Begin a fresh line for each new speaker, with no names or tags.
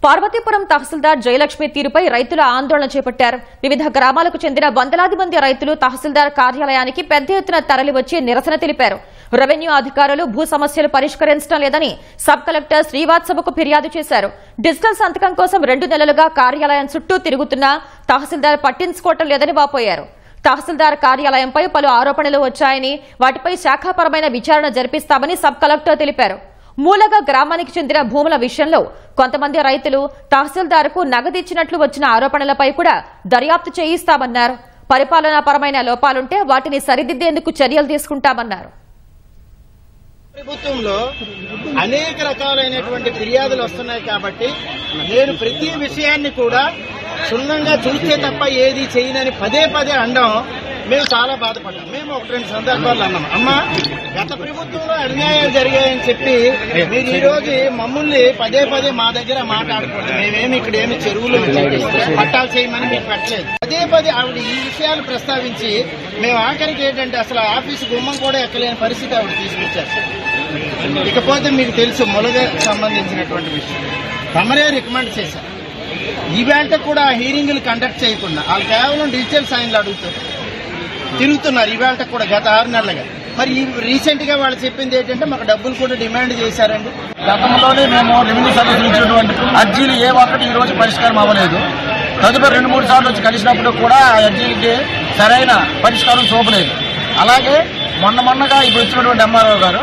పార్వతీపురం తహసీల్దార్ జయలక్ష్మి తీరుపై రైతుల ఆందోళన చేపట్టారు. వివిధ గ్రామాలకు చెందిన వందలాది మంది రైతులు తహసీల్దార్ కార్యాలయానికి పెద్ద ఎత్తున తరలివచ్చి నిరసన తెలిపారు. రెవెన్యూ అధికారులు భూ సమస్యలు పరిష్కరించడం లేదని సబ్ కలెక్టర్ శ్రీవాత్సవకు ఫిర్యాదు చేశారు. డిజిటల్ సంతకం కోసం 2 నెలలుగా కార్యాలయం చుట్టూ తిరుగుతున్నా తహసీల్దార్ పట్టించుకోవటం లేదని వాపోయారు. తహసీల్దార్ కార్యాలయంపై పలు ఆరోపణలు వచ్చాయని, వాటిపై శాఖాపరమైన విచారణ జరిపిస్తామని సబ్ కలెక్టర్ తెలిపారు. మూలగా గ్రామానికి చెందిన భూముల విషయంలో కొంతమంది రైతులు తహసీల్దార్కు నగదిచ్చినట్లు వచ్చిన ఆరోపణలపై కూడా దర్యాప్తు చేయిస్తామన్నారు. పరిపాలనాపరమైన లోపాలుంటే వాటిని సరిదిద్దేందుకు చర్యలు తీసుకుంటామన్నారు.
ప్రభుత్వంలో అనేక రకాలైనటువంటి ఫిర్యాదులు వస్తున్నాయి కాబట్టి నేను ప్రతి విషయాన్ని కూడా క్షుణ్ణంగా చూస్తే తప్ప ఏది చేయనని పదే అనడం మేము చాలా బాధపడ్డాం. మేము 1-2 సందర్భాలు అన్నాం, అమ్మా గత ప్రభుత్వంలో అన్యాయాలు జరిగాయని చెప్పి మీరు ఈ రోజు మమ్మల్ని పదే మా దగ్గర మాట్లాడకూడదు. మేమేమి ఇక్కడ ఏమి చెరువులు పట్టాలు చేయమని మీకు పెట్టలేదు. పదే ఆవిడ ఈ విషయాలు ప్రస్తావించి మేము ఆఖరికి ఏంటంటే అసలు ఆఫీసు గుమ్మం కూడా ఎక్కలేని పరిస్థితి ఆవిడ తీసుకొచ్చారు. ఇకపోతే మీకు తెలుసు ములగకు సంబంధించినటువంటి విషయం తమరే రికమెండ్ చేశారు. ఈవేళ కూడా హీరింగ్లు కండక్ట్ చేయకుండా వాళ్ళు కేవలం డిజిటల్ సైన్లు అడుగుతారు, తిరుగుతున్నారు. ఈవేళ కూడా గత 6 నెలలుగా. మరి రీసెంట్ గా వాళ్ళు చెప్పింది ఏంటంటే మాకు డబ్బులు కూడా డిమాండ్ చేశారండి.
గతంలోనే మేము రెవెన్యూ సర్వీసులు ఇచ్చినటువంటి అర్జీలు ఏ ఒక్కటి ఈ రోజు పరిష్కారం అవ్వలేదు. తదుపరి 2-3 సార్లు వచ్చి కలిసినప్పుడు కూడా ఆ అర్జీలకి సరైన పరిష్కారం చూపలేదు. అలాగే మొన్నగా ఇప్పుడు వచ్చినటువంటి ఎంఆర్ఓ గారు